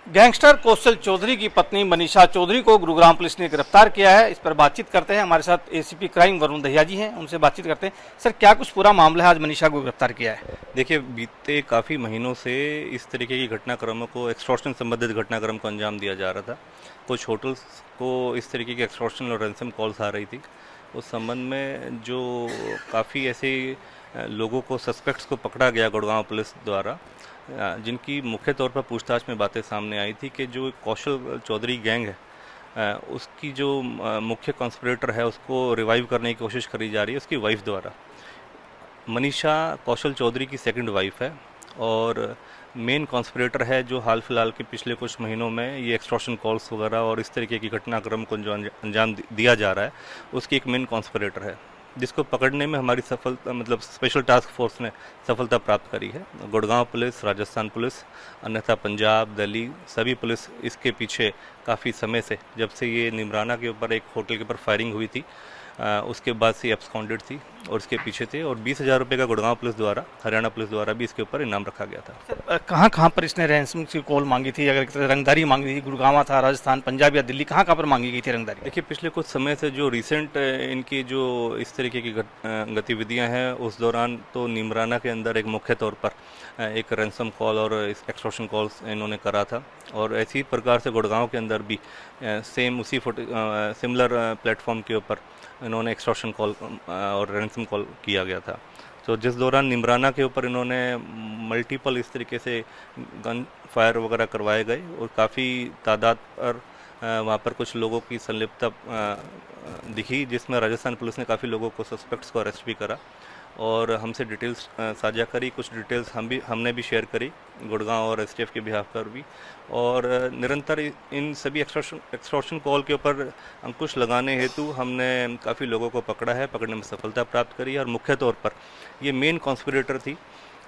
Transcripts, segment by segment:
Gangster कौशल चौधरी की पत्नी मनीषा चौधरी को गुरुग्राम पुलिस ने गिरफ्तार किया है। इस पर बातचीत करते हैं, हमारे साथ एसीपी क्राइम वरुण दहिया जी हैं, उनसे बातचीत करते हैं। सर, क्या कुछ पूरा मामला है, आज मनीषा को गिरफ्तार किया है? देखिए, बीते काफ़ी महीनों से इस तरीके की घटनाक्रमों को एक्सटॉर्शन संबंधित घटनाक्रम को अंजाम दिया जा रहा था। कुछ होटल्स को इस तरीके की एक्सटॉर्शन और रैंसम कॉल्स आ रही थी। उस संबंध में जो काफ़ी ऐसे लोगों को, सस्पेक्ट्स को पकड़ा गया गुड़गांव पुलिस द्वारा, जिनकी मुख्य तौर पर पूछताछ में बातें सामने आई थी कि जो कौशल चौधरी गैंग है, उसकी जो मुख्य कॉन्स्पिरेटर है उसको रिवाइव करने की कोशिश करी जा रही है उसकी वाइफ द्वारा। मनीषा कौशल चौधरी की सेकंड वाइफ है और मेन कॉन्स्पिरेटर है जो हाल फिलहाल के पिछले कुछ महीनों में ये एक्सटॉर्शन कॉल्स वगैरह और इस तरीके की घटनाक्रम को जो अंजाम दिया जा रहा है उसकी एक मेन कॉन्स्पिरेटर है, जिसको पकड़ने में हमारी स्पेशल टास्क फोर्स ने सफलता प्राप्त करी है। गुड़गांव पुलिस, राजस्थान पुलिस, अन्यथा पंजाब, दिल्ली, सभी पुलिस इसके पीछे काफ़ी समय से, जब से ये निमराना के ऊपर एक होटल के ऊपर फायरिंग हुई थी उसके बाद से एब्सकॉन्डेड थी और इसके पीछे थे, और 20,000 रुपये का गुड़गांव पुलिस द्वारा, हरियाणा पुलिस द्वारा भी इसके ऊपर इनाम रखा गया था। सर, कहाँ कहाँ पर इसने रैंसम की कॉल मांगी थी? अगर रंगदारी मांगी थी, गुड़गांव था, राजस्थान, पंजाब या दिल्ली, कहाँ कहाँ पर मांगी गई थी रंगदारी? देखिए, पिछले कुछ समय से जो रिसेंट इनकी जो इस तरीके की गतिविधियां हैं, उस दौरान तो निमराना के अंदर एक मुख्य तौर पर एक रैंसम कॉल और एक्सटॉर्शन कॉल्स इन्होंने करा था, और इसी प्रकार से गुड़गांव के अंदर भी सेम उसी सिमिलर प्लेटफॉर्म के ऊपर इन्होंने एक्सटॉर्शन कॉल और रैंसम कॉल किया गया था। तो जिस दौरान निमराना के ऊपर इन्होंने मल्टीपल इस तरीके से गन फायर वगैरह करवाए गए और काफ़ी तादाद पर वहाँ पर कुछ लोगों की संलिप्तता दिखी, जिसमें राजस्थान पुलिस ने काफ़ी लोगों को, सस्पेक्ट्स को अरेस्ट भी करा और हमसे डिटेल्स साझा करी। कुछ डिटेल्स हमने भी शेयर करी गुड़गांव और एसटीएफ के बिहाफ पर भी, और निरंतर इन सभी एक्सटॉर्शन कॉल के ऊपर अंकुश लगाने हेतु हमने काफ़ी लोगों को पकड़ा है, पकड़ने में सफलता प्राप्त करी, और मुख्य तौर पर ये मेन कॉन्स्पिरेटर थी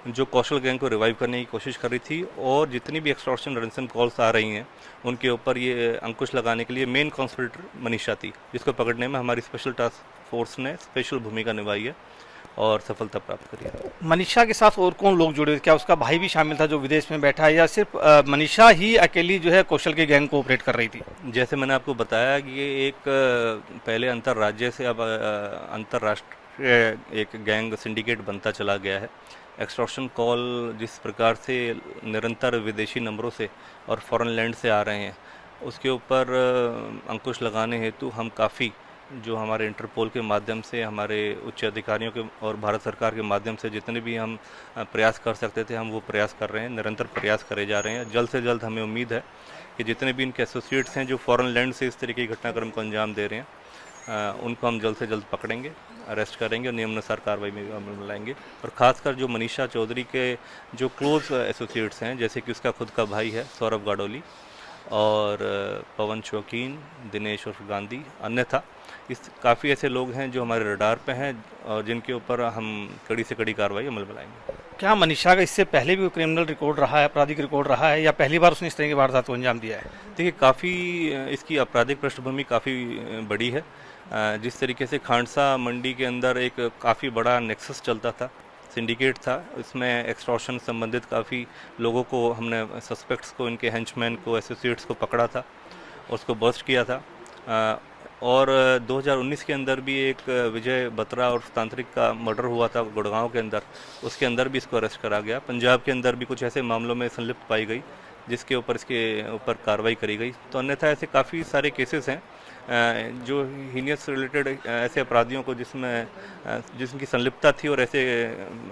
जो कौशल गैंग को रिवाइव करने की कोशिश कर रही थी, और जितनी भी एक्सटॉर्शन रैंसम कॉल्स आ रही हैं उनके ऊपर ये अंकुश लगाने के लिए मेन कॉन्स्पिरेटर मनीषा थी, जिसको पकड़ने में हमारी स्पेशल टास्क फोर्स ने स्पेशल भूमिका निभाई है और सफलता प्राप्त करी है। मनीषा के साथ और कौन लोग जुड़े थे? क्या उसका भाई भी शामिल था जो विदेश में बैठा है, या सिर्फ मनीषा ही अकेली जो है कौशल के गैंग को ऑपरेट कर रही थी? जैसे मैंने आपको बताया कि ये एक पहले अंतर्राज्य से अब अंतर्राष्ट्रीय एक गैंग सिंडिकेट बनता चला गया है। एक्सटॉर्शन कॉल जिस प्रकार से निरंतर विदेशी नंबरों से और फॉरेन लैंड से आ रहे हैं, उसके ऊपर अंकुश लगाने हेतु हम काफ़ी, जो हमारे इंटरपोल के माध्यम से, हमारे उच्च अधिकारियों के और भारत सरकार के माध्यम से जितने भी हम प्रयास कर सकते थे, हम वो प्रयास कर रहे हैं, निरंतर प्रयास करे जा रहे हैं। जल्द से जल्द हमें उम्मीद है कि जितने भी इनके एसोसिएट्स हैं जो फॉरेन लैंड से इस तरीके की घटनाक्रम को अंजाम दे रहे हैं, उनको हम जल्द से जल्द पकड़ेंगे, अरेस्ट करेंगे और नियमानुसार कार्रवाई में अमल में लाएंगे। और ख़ासकर जो मनीषा चौधरी के जो क्लोज एसोसिएट्स हैं, जैसे कि उसका खुद का भाई है सौरभ गाडोली और पवन शौकीन, दिनेश उर्फ गांधी, अन्यथा इस काफ़ी ऐसे लोग हैं जो हमारे रडार पे हैं और जिनके ऊपर हम कड़ी से कड़ी कार्रवाई अमल में लाएंगे। क्या मनीषा का इससे पहले भी क्रिमिनल रिकॉर्ड रहा है, आपराधिक रिकॉर्ड रहा है, या पहली बार उसने इस तरह की वारदात को अंजाम दिया है? देखिए, काफ़ी इसकी आपराधिक पृष्ठभूमि काफ़ी बड़ी है। जिस तरीके से खांडसा मंडी के अंदर एक काफ़ी बड़ा नेक्सस चलता था, सिंडिकेट था, इसमें एक्सटॉर्शन संबंधित काफ़ी लोगों को हमने, सस्पेक्ट्स को, इनके हेंचमैन को, एसोसिएट्स को पकड़ा था और उसको बस्ट किया था। और 2019 के अंदर भी एक विजय बत्रा और तांत्रिक का मर्डर हुआ था गुड़गांव के अंदर, उसके अंदर भी इसको अरेस्ट करा गया। पंजाब के अंदर भी कुछ ऐसे मामलों में संलिप्त पाई गई जिसके ऊपर इसके ऊपर कार्रवाई करी गई। तो अन्यथा ऐसे काफ़ी सारे केसेस हैं जो हीनियस रिलेटेड ऐसे अपराधियों को जिनकी संलिप्तता थी और ऐसे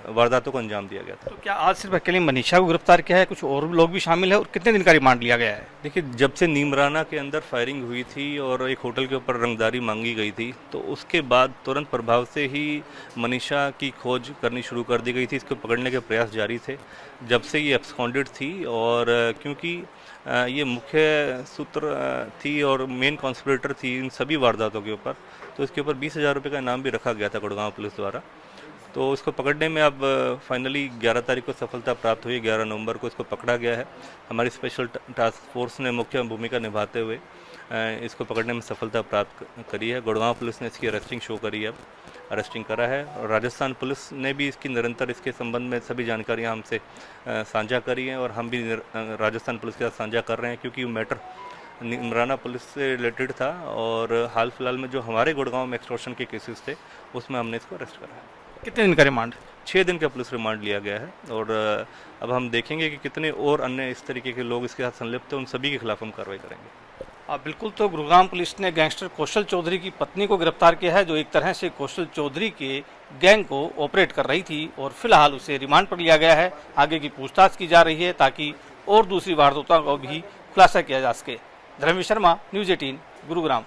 वारदातों को अंजाम दिया गया था। तो क्या आज सिर्फ अकेले मनीषा को गिरफ्तार किया है, कुछ और लोग भी शामिल है, और कितने दिन का रिमांड लिया गया है? देखिए, जब से नीमराना के अंदर फायरिंग हुई थी और एक होटल के ऊपर रंगदारी मांगी गई थी, तो उसके बाद तुरंत प्रभाव से ही मनीषा की खोज करनी शुरू कर दी गई थी। इसको पकड़ने के प्रयास जारी थे जब से ये एब्सकॉन्डेड थी, और क्योंकि ये मुख्य सूत्र थी और मेन कॉन्स्पिरेटर थी इन सभी वारदातों के ऊपर, तो इसके ऊपर 20,000 रुपये का इनाम भी रखा गया था गुड़गांव पुलिस द्वारा। तो इसको पकड़ने में अब फाइनली 11 तारीख को सफलता प्राप्त हुई। 11 नवंबर को इसको पकड़ा गया है। हमारी स्पेशल टास्क फोर्स ने मुख्य भूमिका निभाते हुए इसको पकड़ने में सफलता प्राप्त करी है। गुड़गांव पुलिस ने इसकी अरेस्टिंग शो करी है, अरेस्टिंग करा है, और राजस्थान पुलिस ने भी इसकी निरंतर इसके संबंध में सभी जानकारियां हमसे साझा करी हैं, और हम भी राजस्थान पुलिस के साथ साझा कर रहे हैं, क्योंकि ये मैटर निमराना पुलिस से रिलेटेड था, और हाल फिलहाल में जो हमारे गुड़गांव में एक्सटॉर्शन के केसेस थे उसमें हमने इसको अरेस्ट करा है। कितने दिन का रिमांड? 6 दिन का पुलिस रिमांड लिया गया है, और अब हम देखेंगे कि कितने और अन्य इस तरीके के लोग इसके साथ संलिप्त हैं, उन सभी के खिलाफ हम कार्रवाई करेंगे। बिल्कुल, तो गुरुग्राम पुलिस ने गैंगस्टर कौशल चौधरी की पत्नी को गिरफ्तार किया है, जो एक तरह से कौशल चौधरी के गैंग को ऑपरेट कर रही थी, और फिलहाल उसे रिमांड पर लिया गया है। आगे की पूछताछ की जा रही है ताकि और दूसरी वारदातों का भी खुलासा किया जा सके। धर्मेश शर्मा, न्यूज़ 18, गुरुग्राम।